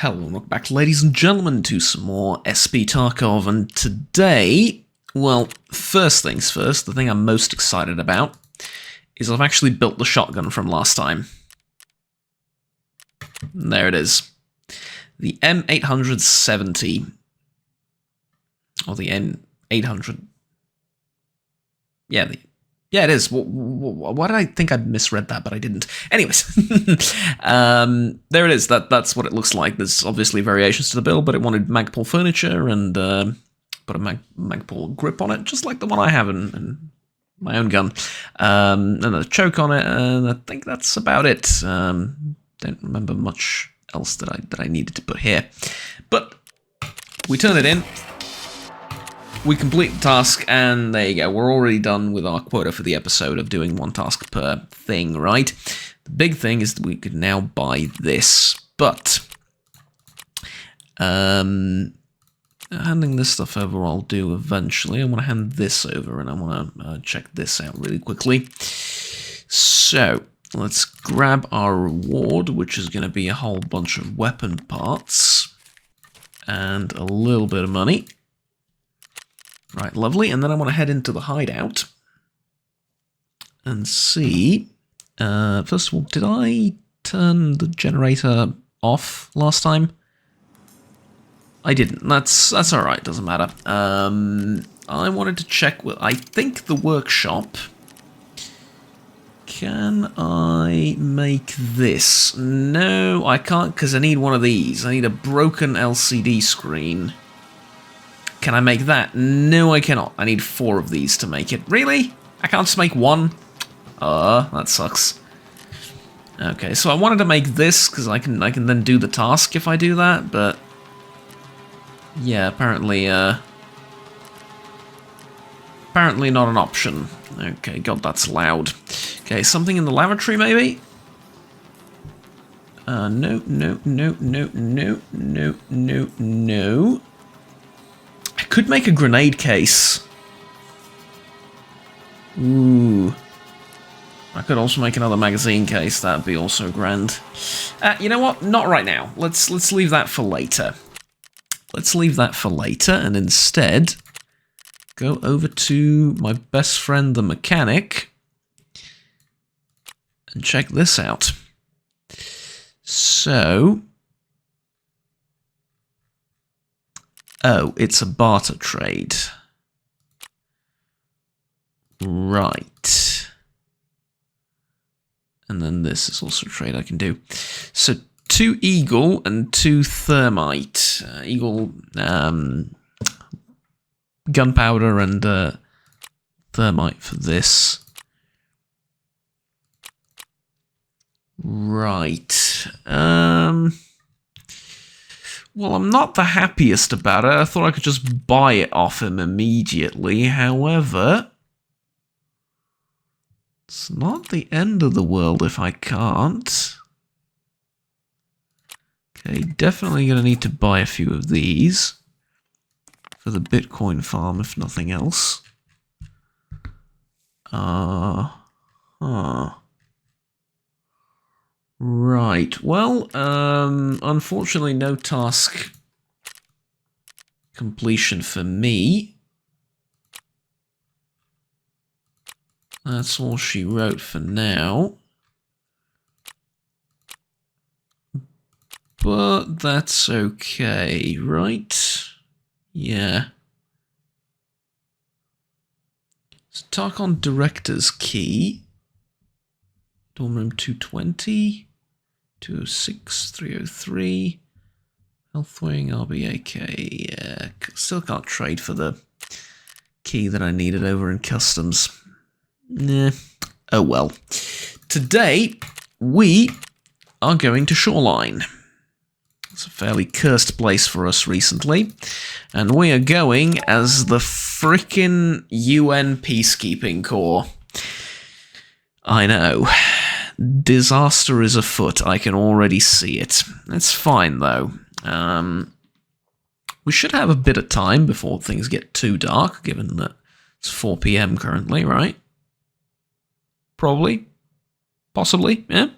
Hello and welcome back, ladies and gentlemen, to some more SP Tarkov, and today, well, first things first, the thing I'm most excited about is I've actually built the shotgun from last time. And there it is. The M870. Or the M800. Yeah, yeah, it is. Why did I think I'd misread that, but I didn't? Anyways, there it is. That's what it looks like. There's obviously variations to the build, but it wanted Magpul furniture and put a Magpul grip on it, just like the one I have in my own gun. And a choke on it, and I think that's about it. Don't remember much else that I needed to put here. But we turn it in. We complete the task, and there you go. We're already done with our quota for the episode of doing one task per thing, right? The big thing is that we could now buy this, but handing this stuff over I'll do eventually. I want to hand this over, and I want to check this out really quickly. So let's grab our reward, which is going to be a whole bunch of weapon parts and a little bit of money. Right, lovely, and then I want to head into the hideout and see, first of all, did I turn the generator off last time? I didn't, that's alright, doesn't matter. I wanted to check, I think the workshop, can I make this? No, I can't, because I need one of these. I need a broken LCD screen. Can I make that? No, I cannot. I need 4 of these to make it. Really? I can't just make 1? That sucks. Okay, so I wanted to make this, because I can then do the task if I do that, but yeah, apparently not an option. Okay, God, that's loud. Okay, something in the lavatory, maybe? No. Could make a grenade case. Ooh. I could also make another magazine case. That'd be also grand. You know what? Not right now. Let's leave that for later. Let's leave that for later, and instead go over to my best friend, the mechanic, and check this out. So. Oh, it's a barter trade. Right. And then this is also a trade I can do. So 2 eagle and 2 thermite. Eagle, gunpowder and thermite for this. Right. Well, I'm not the happiest about it. I thought I could just buy it off him immediately. However, it's not the end of the world if I can't. Okay, definitely going to need to buy a few of these for the Bitcoin farm, if nothing else. Right, well, unfortunately no task completion for me. That's all she wrote for now. But that's okay, right? Yeah. So Tarkon Director's Key. Dorm room 220. 206, 303, Health Wing, RBAK, yeah, still can't trade for the key that I needed over in Customs. Nah, oh well. Today, we are going to Shoreline. It's a fairly cursed place for us recently, and we are going as the frickin' UN Peacekeeping Corps. I know. Disaster is afoot, I can already see it. It's fine, though. We should have a bit of time before things get too dark, given that it's 4 PM currently, right? Probably. Possibly, yeah?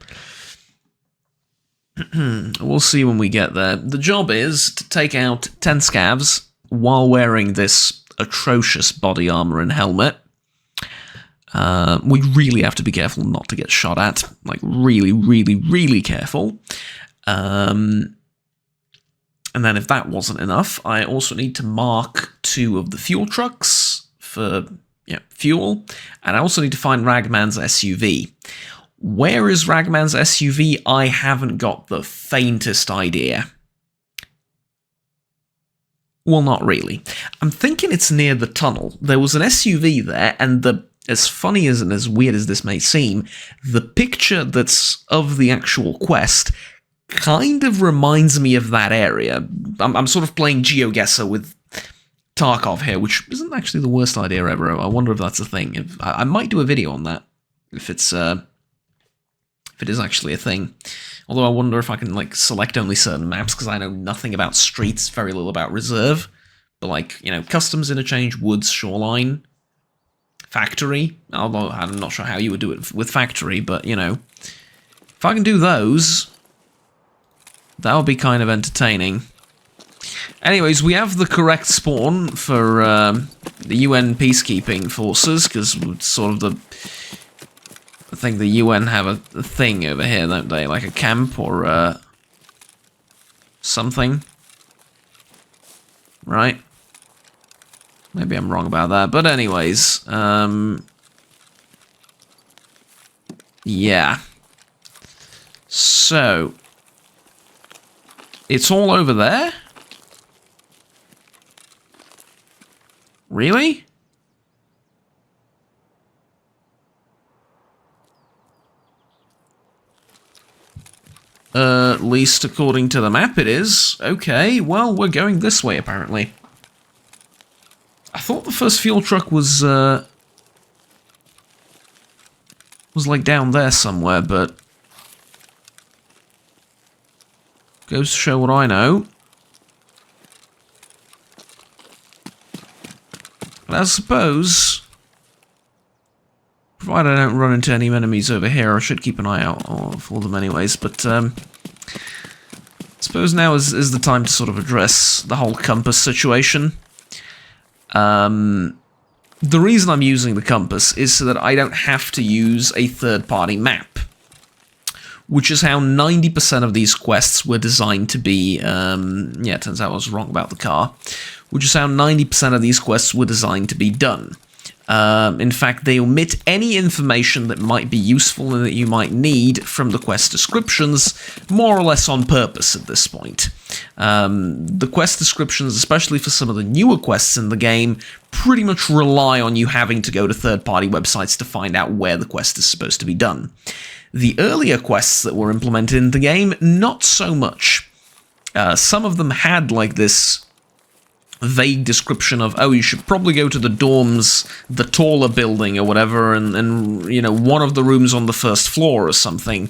We'll see when we get there. The job is to take out 10 scavs while wearing this atrocious body armor and helmet. We really have to be careful not to get shot at. Like, really, really, really careful. And then if that wasn't enough, I also need to mark 2 of the fuel trucks for fuel. And I also need to find Ragman's SUV. Where is Ragman's SUV? I haven't got the faintest idea. Well, not really. I'm thinking it's near the tunnel. There was an SUV there, and as funny as and as weird as this may seem, the picture that's of the actual quest kind of reminds me of that area. I'm sort of playing GeoGuessr with Tarkov here, which isn't actually the worst idea ever. I wonder if that's a thing. I might do a video on that, if it is actually a thing. Although I wonder if I can, like, select only certain maps, because I know nothing about streets, very little about reserve. But, like, customs interchange, woods, shoreline, factory. Although I'm not sure how you would do it with factory, but, if I can do those, that would be kind of entertaining. Anyways, we have the correct spawn for the UN peacekeeping forces, because it's sort of I think the UN have a thing over here, don't they? Like a camp or something. Right? Maybe I'm wrong about that. But anyways, yeah. So, it's all over there? Really? At least according to the map it is. Okay, well, we're going this way, apparently. I thought the first fuel truck was like down there somewhere, but goes to show what I know. But I suppose, provided I don't run into any enemies over here, I should keep an eye out for them anyways, but I suppose now is the time to sort of address the whole compass situation. The reason I'm using the compass is so that I don't have to use a third-party map, which is how 90% of these quests were designed to be. Yeah, it turns out I was wrong about the car. Which is how 90% of these quests were designed to be done. In fact, they omit any information that might be useful and that you might need from the quest descriptions, more or less on purpose at this point. The quest descriptions, especially for some of the newer quests in the game, pretty much rely on you having to go to third-party websites to find out where the quest is supposed to be done. The earlier quests that were implemented in the game, not so much. Some of them had, like, this vague description of, oh, you should probably go to the dorms, the taller building or whatever, and one of the rooms on the first floor or something.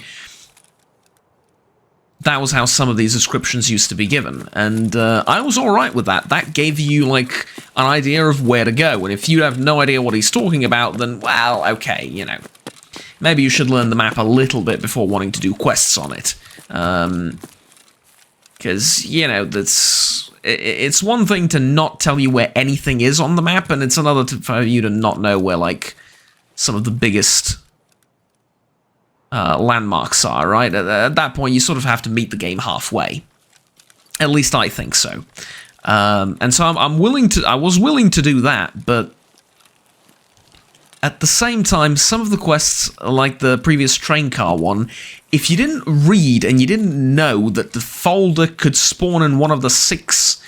That was how some of these descriptions used to be given, and I was alright with that. That gave you, like, an idea of where to go, and if you have no idea what he's talking about, then, well, okay, maybe you should learn the map a little bit before wanting to do quests on it. Because, it's one thing to not tell you where anything is on the map, and it's another for you to not know where, like, some of the biggest landmarks are, right? At that point, you sort of have to meet the game halfway. At least I think so. And so I was willing to do that, but at the same time, some of the quests, like the previous train car one, if you didn't read and you didn't know that the folder could spawn in one of the 6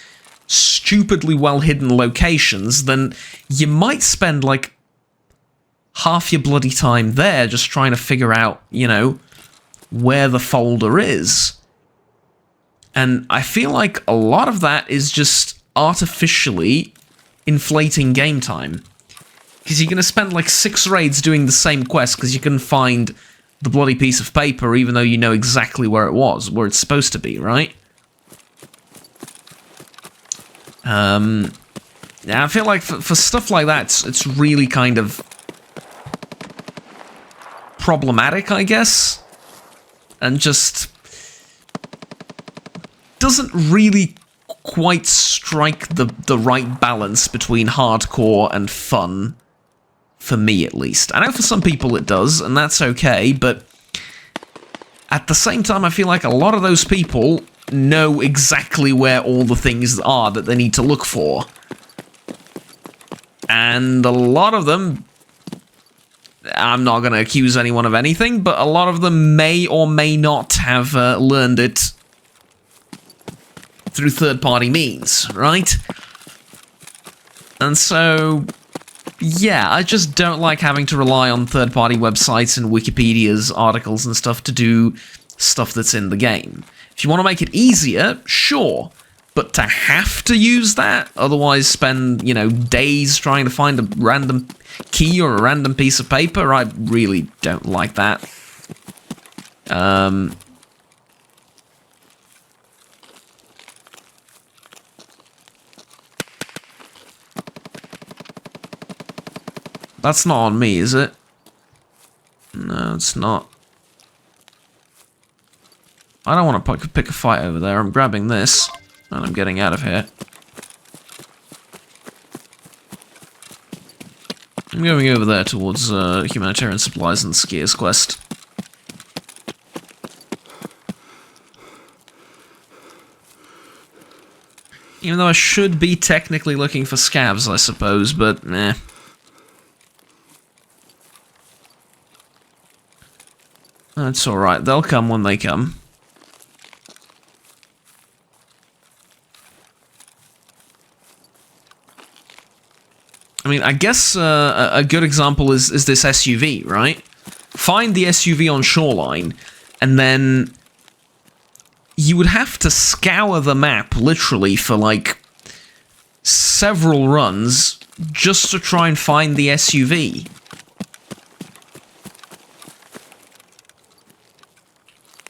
stupidly well-hidden locations, then you might spend, like, half your bloody time there just trying to figure out, where the folder is. And I feel like a lot of that is just artificially inflating game time. Because you're going to spend like 6 raids doing the same quest because you couldn't find the bloody piece of paper even though you know exactly where it was, where it's supposed to be, right? Yeah, I feel like for stuff like that, it's really kind of problematic, I guess. And just doesn't really quite strike the right balance between hardcore and fun, for me at least. I know for some people it does, and that's okay, but at the same time I feel like a lot of those people know exactly where all the things are that they need to look for. And a lot of them, I'm not going to accuse anyone of anything, but a lot of them may or may not have learned it through third-party means, right? And so, yeah, I just don't like having to rely on third-party websites and Wikipedia's articles and stuff to do stuff that's in the game. If you want to make it easier, sure. But to have to use that, otherwise spend, you know, days trying to find a random key or a random piece of paper, I really don't like that. That's not on me, is it? No, it's not. I don't want to pick a fight over there. I'm grabbing this, and I'm getting out of here. I'm going over there towards humanitarian supplies and the skier's quest. Even though I should be technically looking for scavs, I suppose, but meh. That's alright, they'll come when they come. I mean, I guess a good example is this SUV, right? Find the SUV on Shoreline, and then you would have to scour the map, literally, for, like, several runs just to try and find the SUV.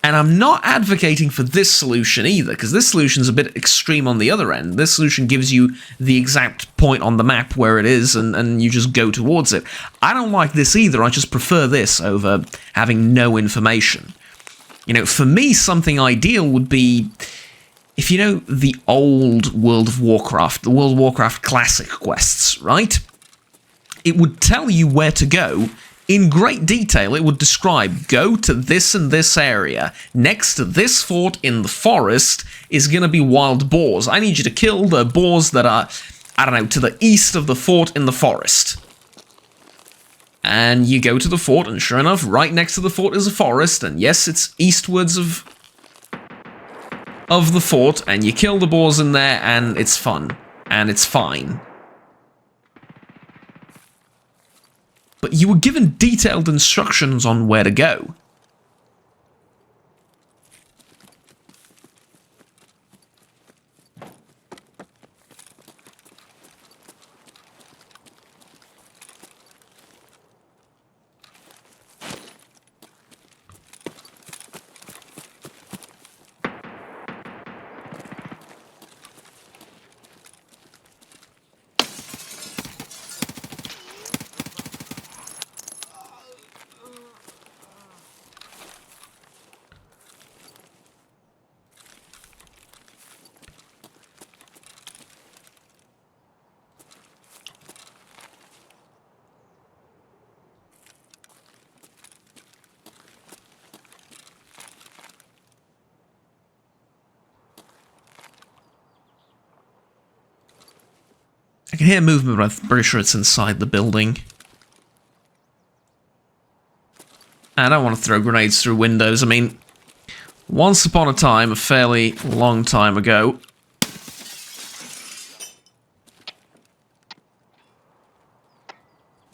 And I'm not advocating for this solution either, because this solution's a bit extreme on the other end. This solution gives you the exact point on the map where it is, and you just go towards it. I don't like this either, I just prefer this over having no information. You know, for me, something ideal would be, if you know the old World of Warcraft, the World of Warcraft Classic quests, right? It would tell you where to go. In great detail, it would describe, go to this and this area. Next to this fort in the forest is going to be wild boars. I need you to kill the boars that are, I don't know, to the east of the fort in the forest. And you go to the fort, and sure enough, right next to the fort is a forest, and yes, it's eastwards of the fort, and you kill the boars in there, and it's fun. And it's fine. But you were given detailed instructions on where to go. I can hear movement, but I'm pretty sure it's inside the building. I don't want to throw grenades through windows. I mean, once upon a time, a fairly long time ago,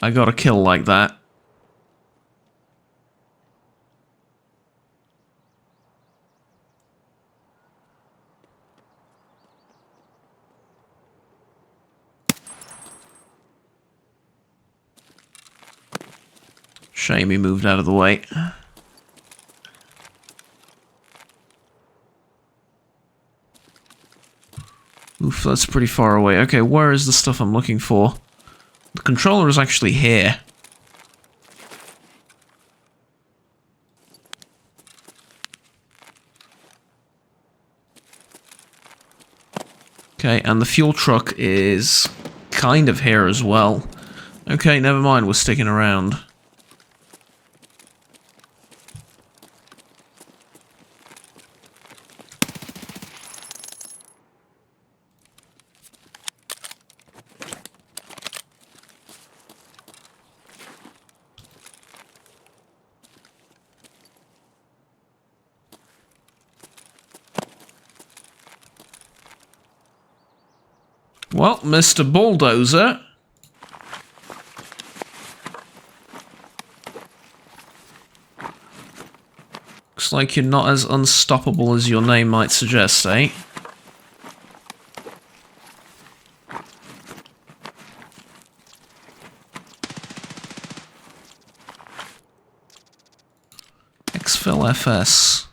I got a kill like that. Shame he moved out of the way. Oof, that's pretty far away. Okay, where is the stuff I'm looking for? The controller is actually here. Okay, and the fuel truck is kind of here as well. Okay, never mind, we're sticking around. Well, Mr. Bulldozer. Looks like you're not as unstoppable as your name might suggest, eh? Exfil FS.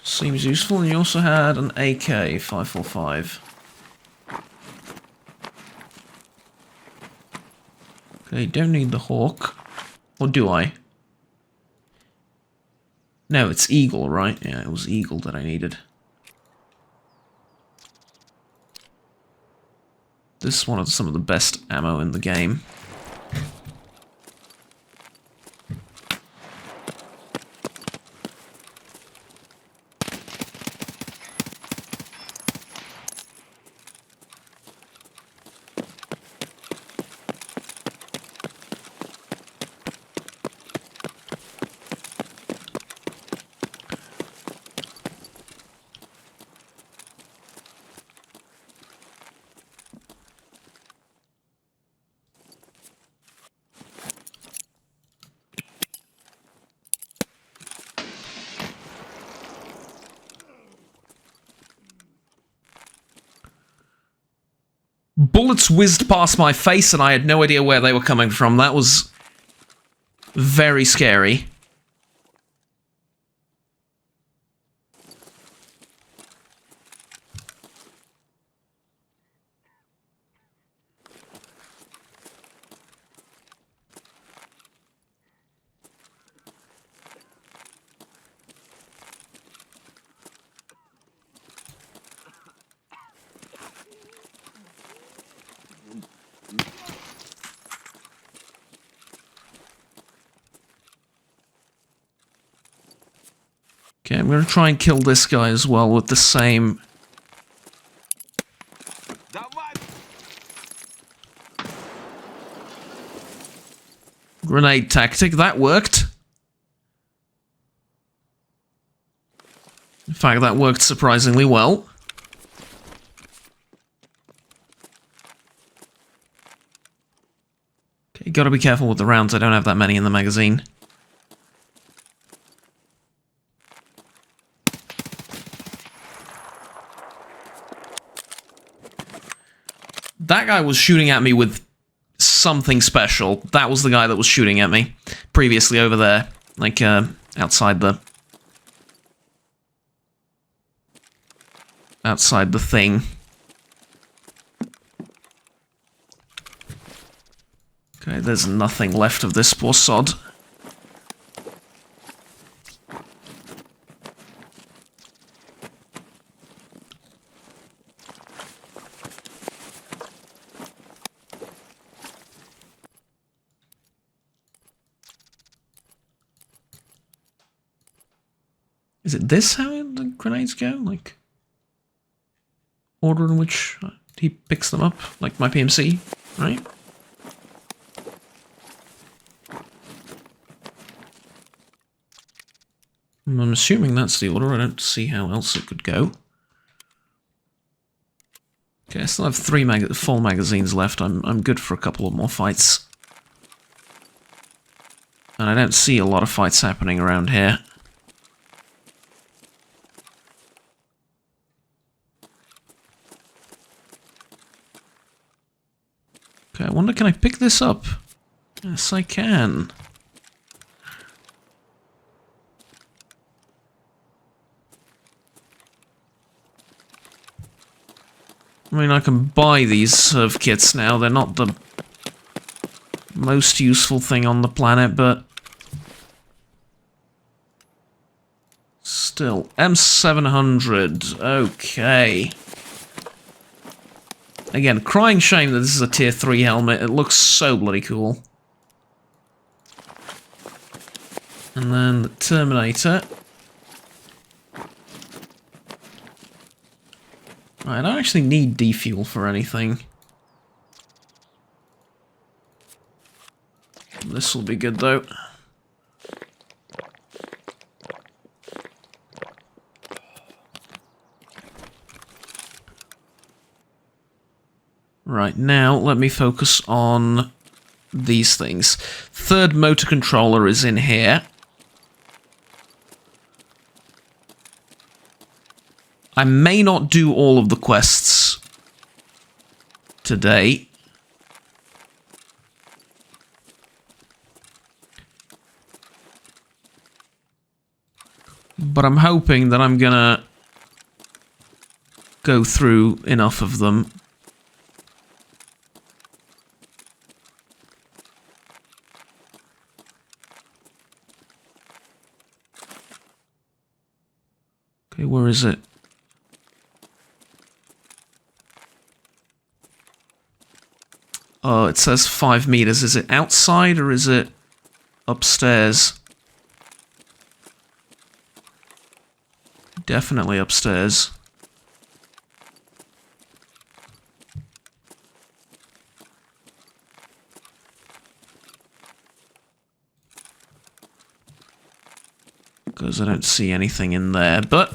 Seems useful, and you also had an AK-545. Okay, don't need the Hawk. Or do I? No, it's Eagle, right? Yeah, it was Eagle that I needed. This is one of some of the best ammo in the game. Bullets whizzed past my face and I had no idea where they were coming from. That was very scary. Okay, I'm gonna try and kill this guy as well with the same... grenade tactic. That worked. In fact, that worked surprisingly well. Okay, gotta be careful with the rounds. I don't have that many in the magazine. That guy was shooting at me with something special. That was the guy that was shooting at me previously over there, like outside the thing. Okay, there's nothing left of this poor sod. Is it this how the grenades go? Like, order in which he picks them up? Like my PMC, right? I'm assuming that's the order. I don't see how else it could go. Okay, I still have 3 full magazines left. I'm good for a couple of more fights. And I don't see a lot of fights happening around here. Okay, I wonder, can I pick this up? Yes, I can. I mean, I can buy these serve kits now. They're not the most useful thing on the planet, but still. M700. Okay. Again, crying shame that this is a tier 3 helmet. It looks so bloody cool. And then the Terminator. Right, I don't actually need defuel for anything. This will be good though. Right, now let me focus on these things. Third motor controller is in here. I may not do all of the quests today. But I'm hoping that I'm gonna go through enough of them. Okay, where is it? Oh, it says 5 meters. Is it outside or is it upstairs? Definitely upstairs. Because I don't see anything in there, but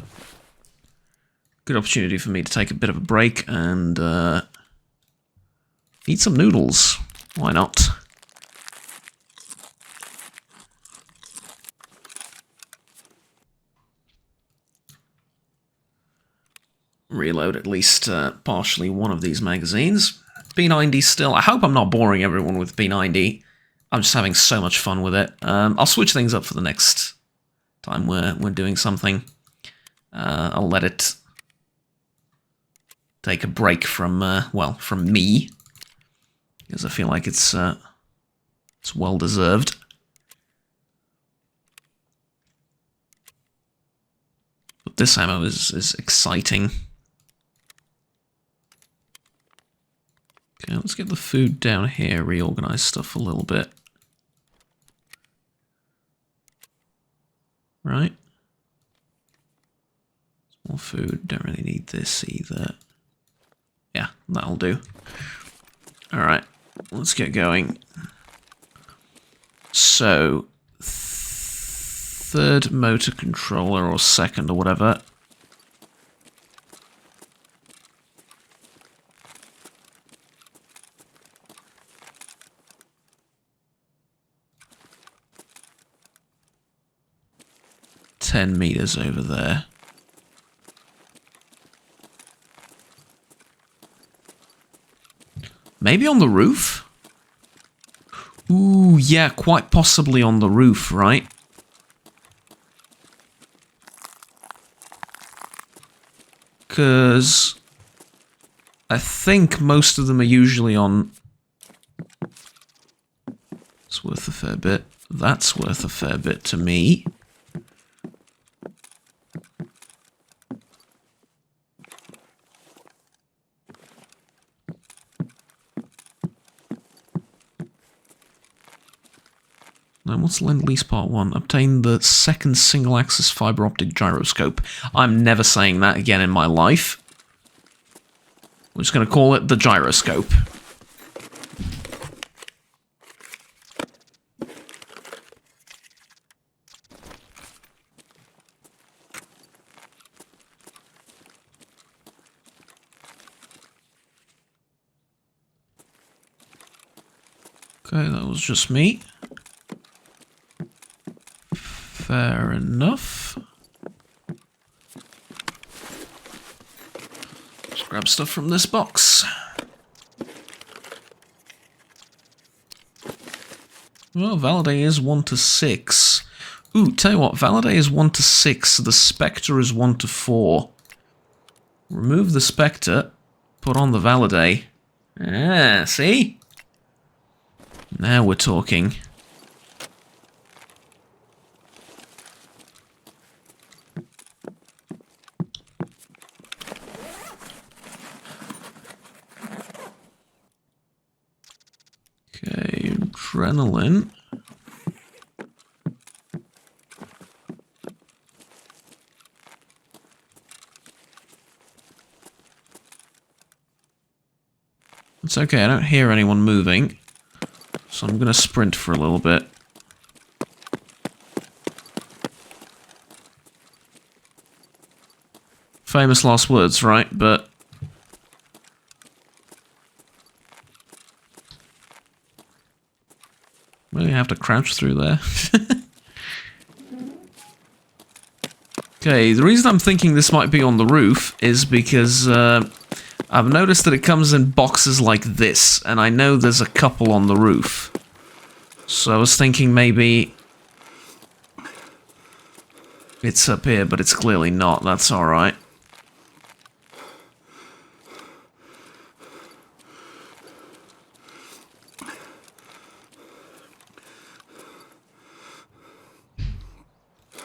good opportunity for me to take a bit of a break and eat some noodles. Why not? Reload at least partially one of these magazines. B90 still. I hope I'm not boring everyone with B90. I'm just having so much fun with it. I'll switch things up for the next time we're doing something. I'll let it take a break from well, from me, because I feel like it's well deserved. But this ammo is exciting. Okay, let's get the food down here, reorganize stuff a little bit. Right. More food, don't really need this either. Yeah, that'll do. Alright, let's get going. So, third motor controller, or second, or whatever. $10 meters over there. Maybe on the roof? Ooh, yeah, quite possibly on the roof, right? Because I think most of them are usually on... It's worth a fair bit. That's worth a fair bit to me. Then what's Lend-Lease Part 1? Obtain the second single-axis fiber optic gyroscope. I'm never saying that again in my life. We're just going to call it the gyroscope. Okay, that was just me. Fair enough. Just grab stuff from this box. Well, Validate is 1 to 6. Ooh, tell you what, Validate is 1 to 6, the Spectre is 1 to 4. Remove the Spectre, put on the Validate. Ah, see? Now we're talking. adrenaline. It's okay, I don't hear anyone moving, so I'm gonna sprint for a little bit. Famous last words, right? But really have to crouch through there. Okay, the reason I'm thinking this might be on the roof is because I've noticed that it comes in boxes like this, and I know there's a couple on the roof. So I was thinking maybe it's up here, but it's clearly not. That's alright.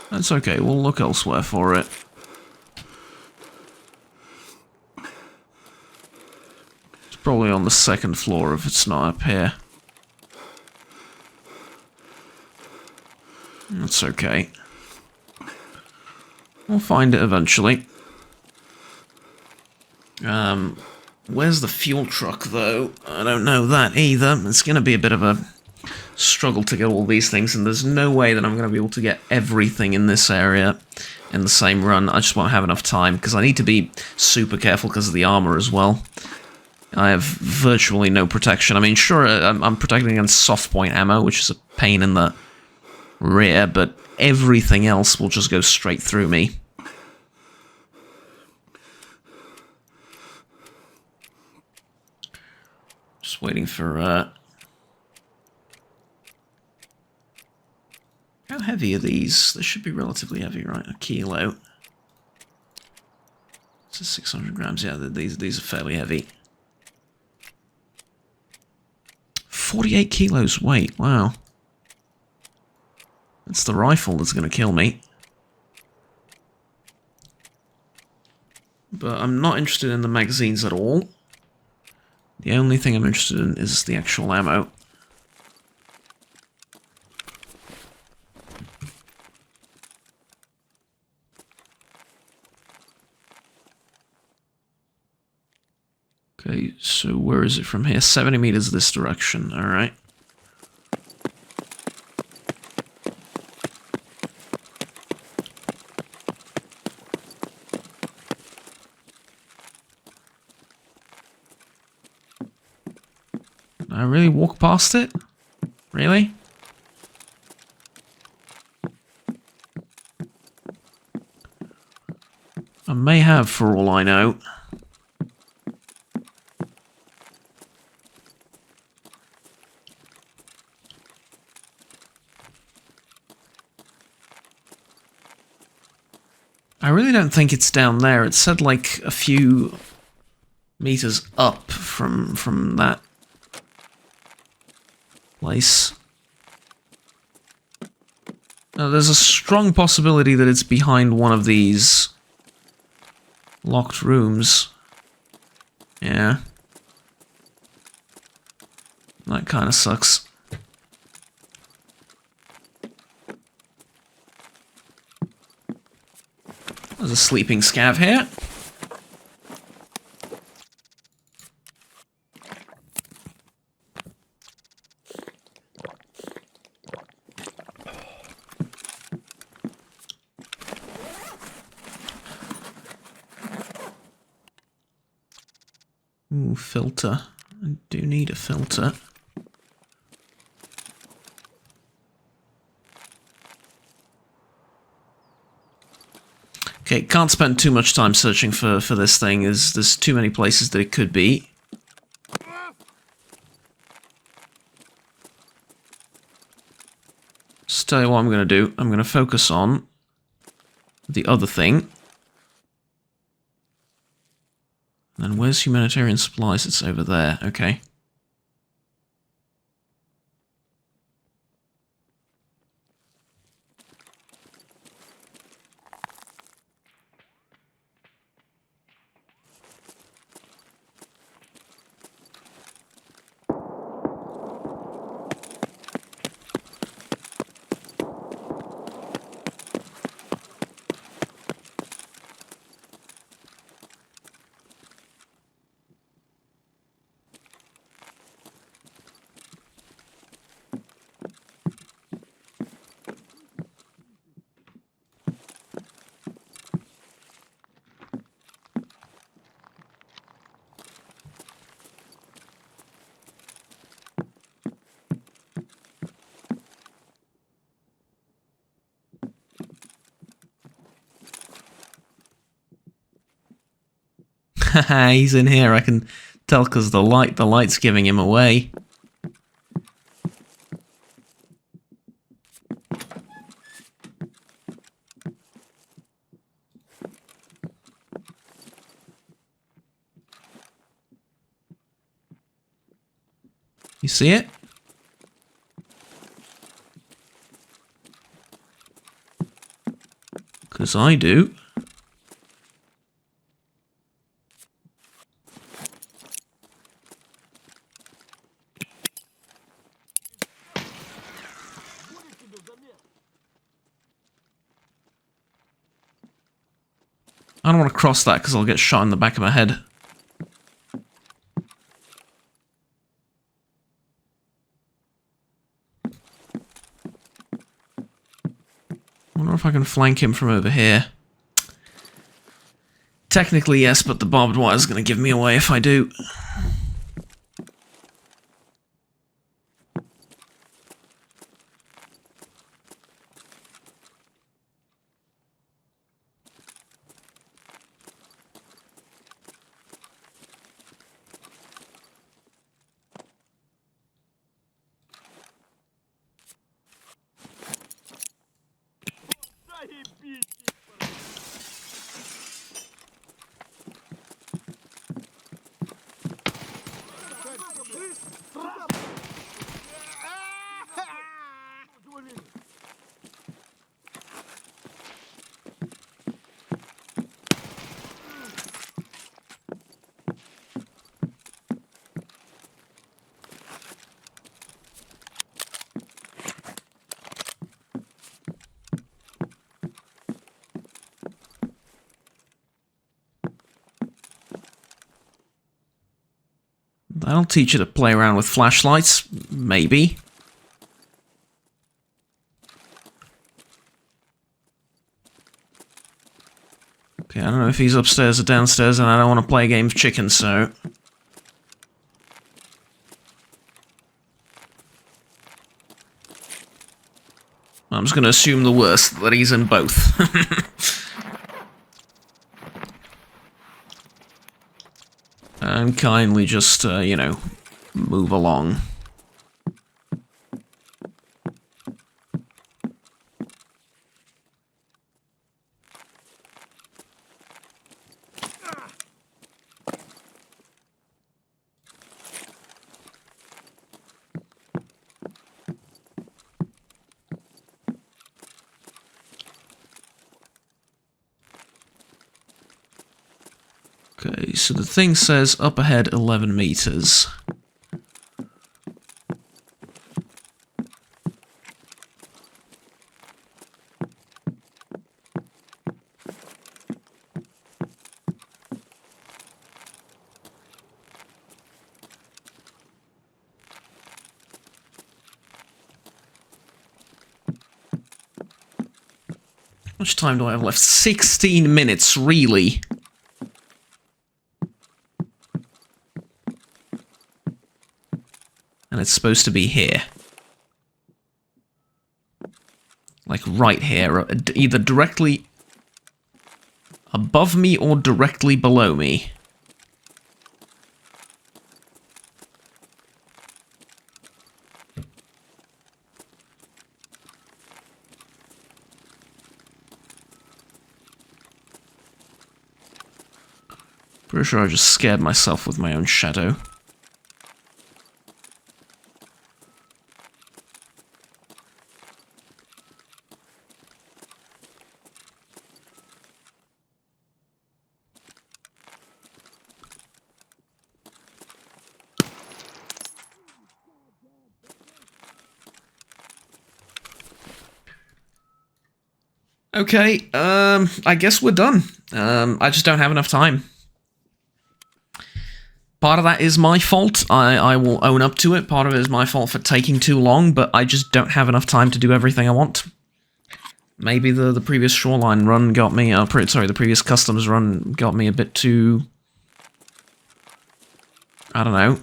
That's okay, we'll look elsewhere for it. It's probably on the second floor if it's not up here. That's okay. We'll find it eventually. Where's the fuel truck, though? I don't know that either. It's going to be a bit of a struggle to get all these things, and there's no way that I'm going to be able to get everything in this area in the same run. I just won't have enough time, because I need to be super careful because of the armor as well. I have virtually no protection. I mean, sure, I'm protecting against soft point ammo, which is a pain in the rear, but everything else will just go straight through me. Just waiting for, how heavy are these? They should be relatively heavy, right? A kilo. This is 600 grams. Yeah, these are fairly heavy. 48 kilos weight. Wow. It's the rifle that's going to kill me. But I'm not interested in the magazines at all. The only thing I'm interested in is the actual ammo. Okay, so where is it from here? 70 meters this direction, alright. I really walk past it? Really? I may have, for all I know. I really don't think it's down there. It said like a few meters up from that place. Now, there's a strong possibility that it's behind one of these locked rooms. Yeah. That kind of sucks. There's a sleeping scav here. Ooh, filter. I do need a filter. Okay, can't spend too much time searching for this thing. There's too many places that it could be. Just tell you what I'm going to do. I'm going to focus on the other thing. And then where's humanitarian supplies? It's over there. Okay. He's in here, I can tell because the light's giving him away. You see it? Because I do. I don't want to cross that because I'll get shot in the back of my head. I wonder if I can flank him from over here. Technically, yes, but the barbed wire is going to give me away if I do. That'll teach you to play around with flashlights, maybe. Okay, I don't know if he's upstairs or downstairs, and I don't want to play a game of chicken, so... I'm just going to assume the worst, that he's in both. And kindly just, you know, move along. Okay, so the thing says up ahead 11 meters. How much time do I have left? 16 minutes, really? And it's supposed to be here. Like right here, either directly above me or directly below me. Pretty sure I just scared myself with my own shadow. Okay, I guess we're done. I just don't have enough time. Part of that is my fault. I will own up to it. Part of it is my fault for taking too long, but I just don't have enough time to do everything I want. Maybe the previous shoreline run got me, sorry, the previous customs run got me a bit too... I don't know.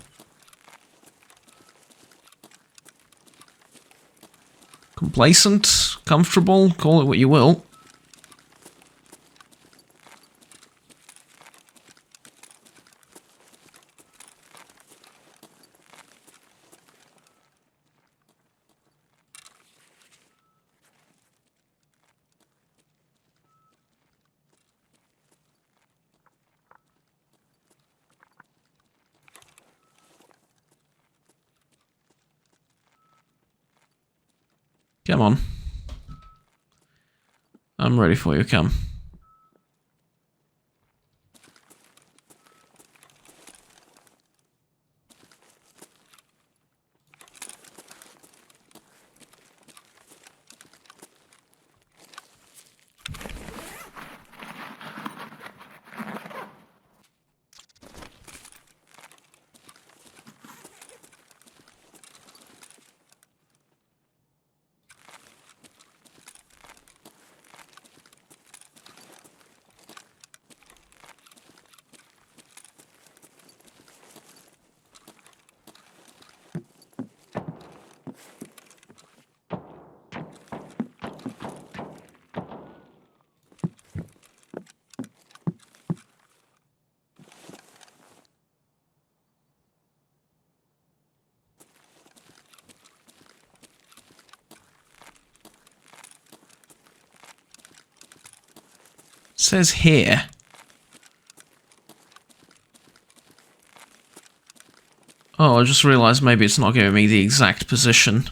Complacent? Comfortable? Call it what you will. Come on. I'm ready for you, come. It says here. Oh, I just realized maybe it's not giving me the exact position.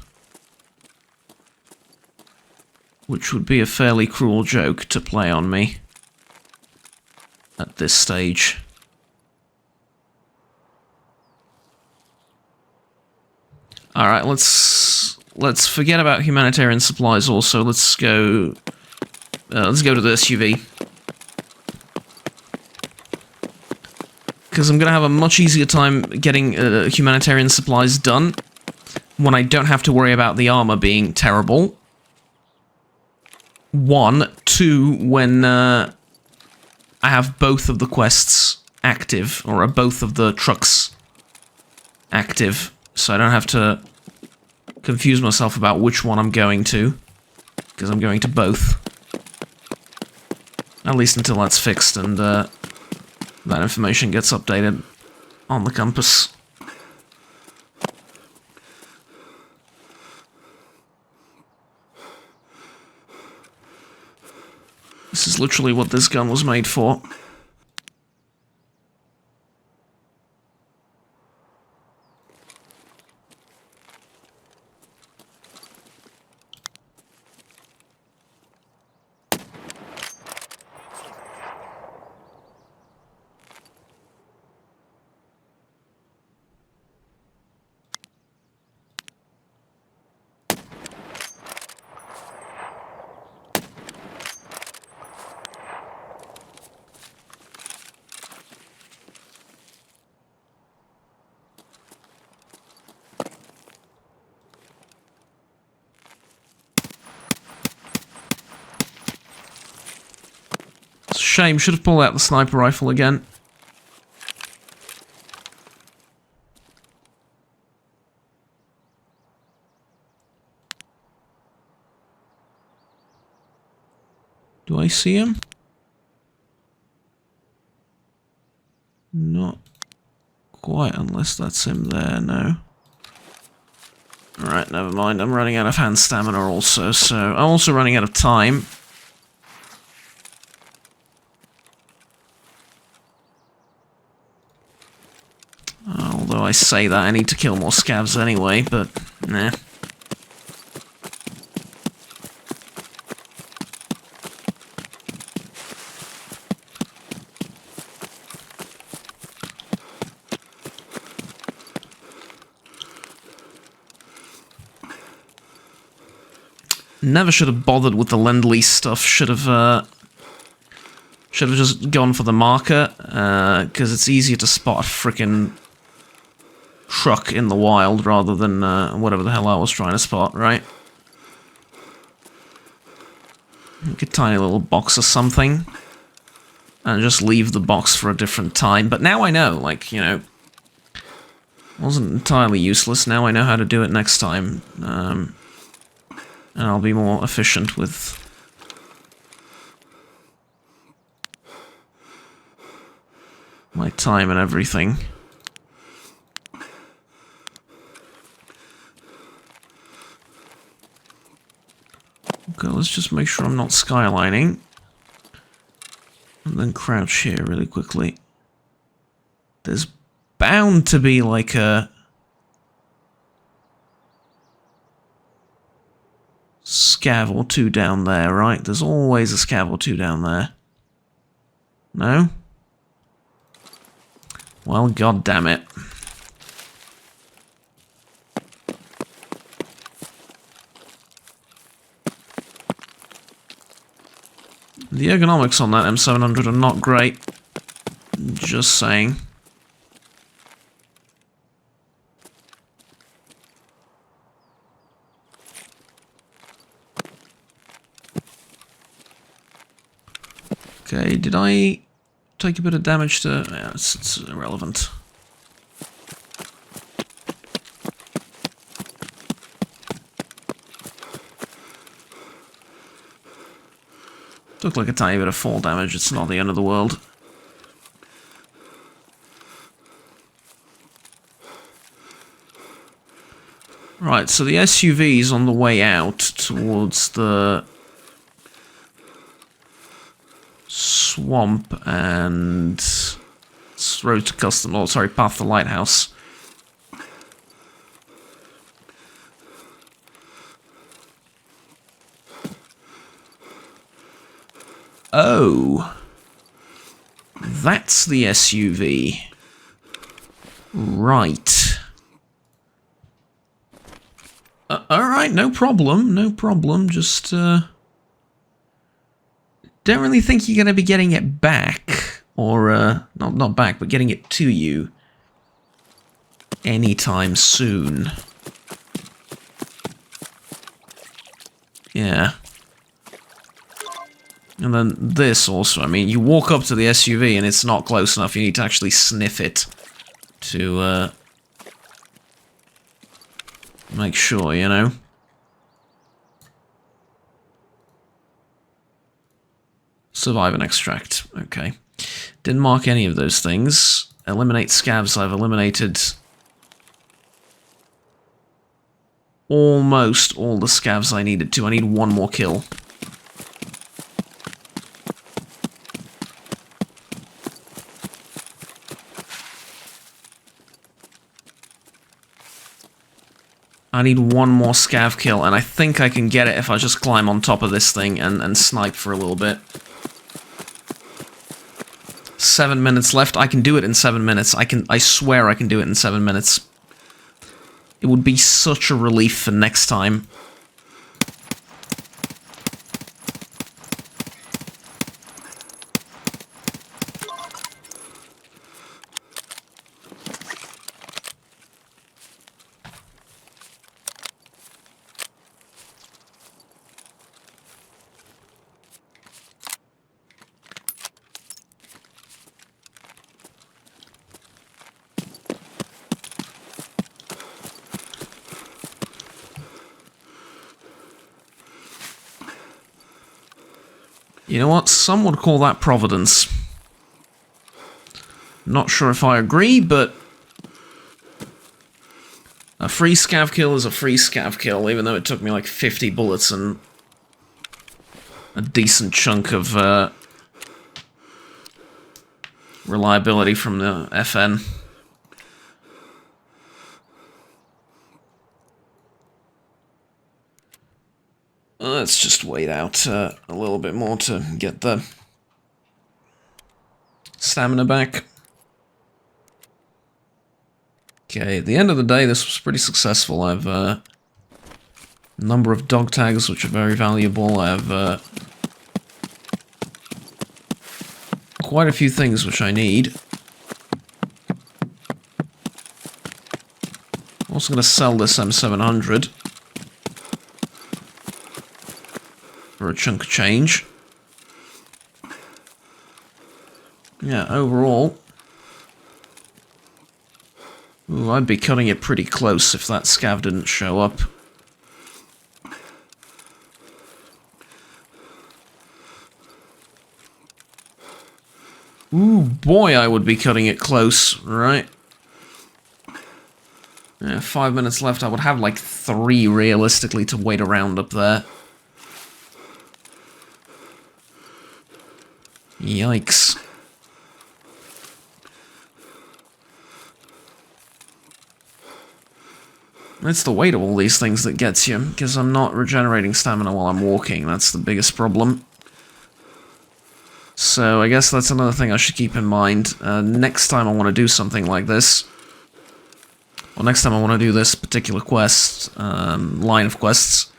Which would be a fairly cruel joke to play on me. At this stage. Alright, let's forget about humanitarian supplies also. Let's go to the SUV. Because I'm going to have a much easier time getting humanitarian supplies done when I don't have to worry about the armor being terrible. 1. 2, when I have both of the quests active, or both of the trucks active, so I don't have to confuse myself about which one I'm going to, because I'm going to both. At least until that's fixed and that information gets updated on the compass. This is literally what this gun was made for. It's a shame, should have pulled out the sniper rifle again. Do I see him? Not quite, unless that's him there, no. Alright, never mind, I'm running out of hand stamina also, so I'm also running out of time. Although I say that, I need to kill more scavs anyway, but nah. Never should have bothered with the Lend-Lease stuff. Should have just gone for the marker, because it's easier to spot a frickin' truck in the wild rather than whatever the hell I was trying to spot, right? Like a tiny little box or something, and just leave the box for a different time. But now I know, like, you know, wasn't entirely useless. Now I know how to do it next time. And I'll be more efficient with my time and everything. Okay, let's just make sure I'm not skylining. And then crouch here really quickly. There's bound to be like a scav or two down there, right? There's always a scav or two down there. No? Well, god damn it. The ergonomics on that M700 are not great. Just saying. Okay, did I take a bit of damage to... Yeah, it's irrelevant. Took like a tiny bit of fall damage, it's not the end of the world. Right, so the SUV's on the way out towards the swamp and road to custom, oh sorry, path to lighthouse. Oh, that's the SUV. Right. Alright, no problem, just, don't really think you're gonna be getting it back, or, not back, but getting it to you anytime soon. Yeah. And then this also, I mean, you walk up to the SUV and it's not close enough, you need to actually sniff it to, make sure, you know? Survive and extract. Okay. Didn't mark any of those things. Eliminate scavs. I've eliminated almost all the scavs I needed to. I need one more kill. I need one more scav kill, and I think I can get it if I just climb on top of this thing and snipe for a little bit. 7 minutes left. I can do it in 7 minutes. I swear I can do it in 7 minutes. It would be such a relief for next time. You know what? Some would call that providence. Not sure if I agree, but a free scav kill is a free scav kill, even though it took me like 50 bullets and a decent chunk of reliability from the FN. Let's just wait out a little bit more to get the stamina back. Okay, at the end of the day, this was pretty successful. I have a number of dog tags, which are very valuable. I have quite a few things which I need. I'm also going to sell this M700 for a chunk of change. Yeah, overall... Ooh, I'd be cutting it pretty close if that scav didn't show up. Ooh, boy, I would be cutting it close, right? Yeah, 5 minutes left. I would have like 3 realistically to wait around up there. Yikes. It's the weight of all these things that gets you, because I'm not regenerating stamina while I'm walking. That's the biggest problem. So I guess that's another thing I should keep in mind. Next time I want to do something like this, or next time I want to do this particular quest, line of quests,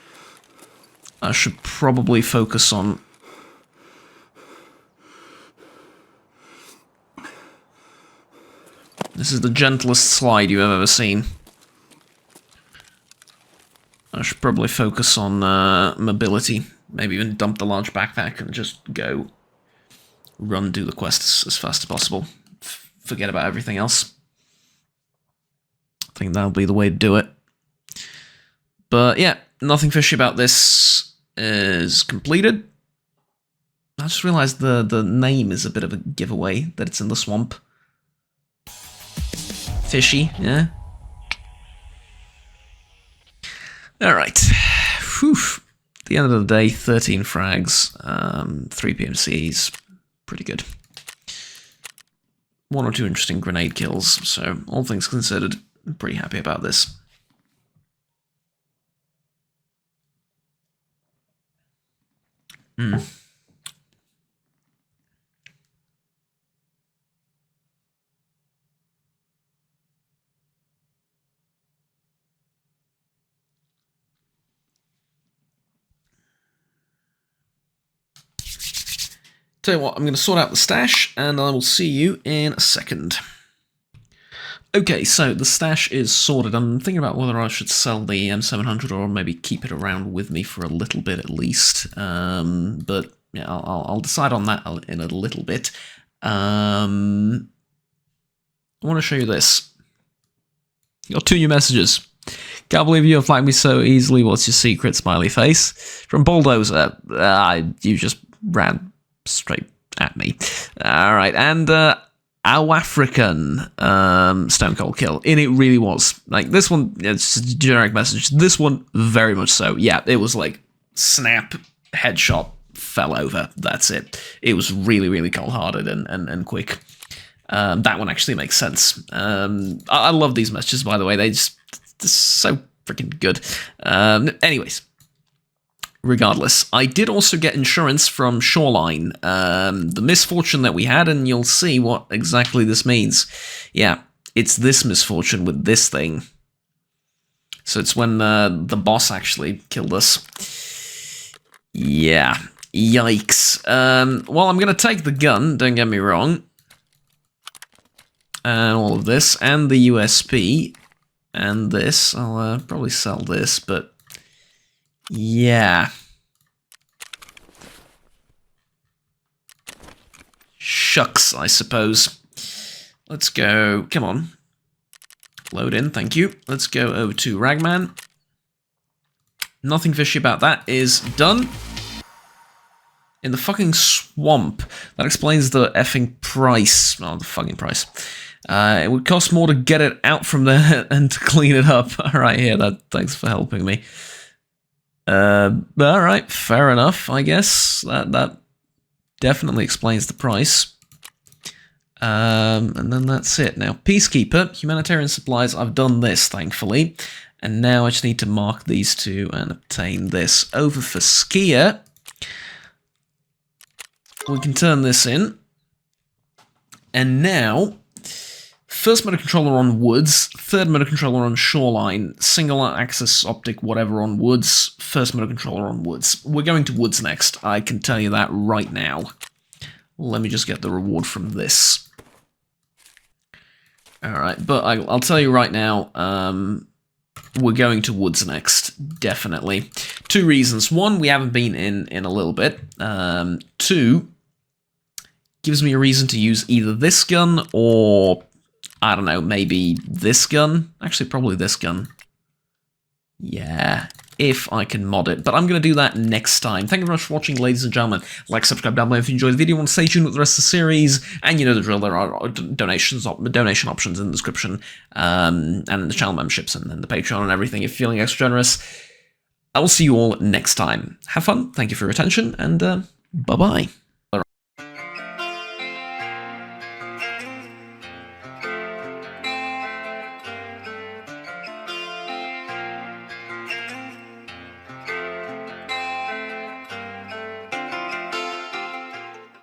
I should probably focus on... This is the gentlest slide you've ever seen. I should probably focus on mobility. Maybe even dump the large backpack and just go do the quests as fast as possible. Forget about everything else. I think that'll be the way to do it. But yeah, nothing fishy about this is completed. I just realized the name is a bit of a giveaway, that it's in the swamp. Fishy, yeah. Alright. Whew. At the end of the day, 13 frags, 3 PMCs. Pretty good. 1 or 2 interesting grenade kills, so all things considered, I'm pretty happy about this. Tell you what, I'm going to sort out the stash, and I will see you in a second. Okay, so the stash is sorted. I'm thinking about whether I should sell the M700 or maybe keep it around with me for a little bit at least. But yeah, I'll decide on that in a little bit. I want to show you this. You got 2 new messages. Can't believe you have flagged me so easily. What's your secret? Smiley face. From Bulldozer. You just ran straight at me. Alright, and Our African Stone Cold Kill. And it really was. Like, this one, it's a generic message. This one, very much so. Yeah, it was like, snap, headshot, fell over. That's it. It was really, really cold-hearted and quick. That one actually makes sense. I love these messages, by the way. They're so freaking good. Anyways. Regardless, I did also get insurance from Shoreline, the misfortune that we had, and you'll see what exactly this means. Yeah, it's this misfortune with this thing. So it's when the boss actually killed us. Yeah, yikes. Well, I'm going to take the gun, don't get me wrong. And all of this, and the USP, and this. I'll probably sell this, but... yeah. Shucks, I suppose. Let's go. Come on. Load in, thank you. Let's go over to Ragman. Nothing fishy about that is done. In the fucking swamp. That explains the effing price. Oh, the fucking price. It would cost more to get it out from there and to clean it up. Alright, here, thanks for helping me. Alright, fair enough, I guess. That definitely explains the price. And then that's it. Now, Peacekeeper, humanitarian supplies, I've done this, thankfully. And now I just need to mark these two and obtain this. Over for Skier. We can turn this in. And now... first motor controller on Woods, third motor controller on Shoreline, single axis optic whatever on Woods, first motor controller on Woods. We're going to Woods next, I can tell you that right now. Let me just get the reward from this. Alright, but I'll tell you right now, we're going to Woods next, definitely. 2 reasons. 1, we haven't been in a little bit. 2, gives me a reason to use either this gun or... I don't know, maybe this gun? Actually, probably this gun. Yeah, if I can mod it. But I'm going to do that next time. Thank you very much for watching, ladies and gentlemen. Like, subscribe down below if you enjoyed the video. Want to stay tuned with the rest of the series. And you know the drill, there are donation options in the description. And the channel memberships and the Patreon and everything if you're feeling extra generous. I will see you all next time. Have fun, thank you for your attention, and bye-bye.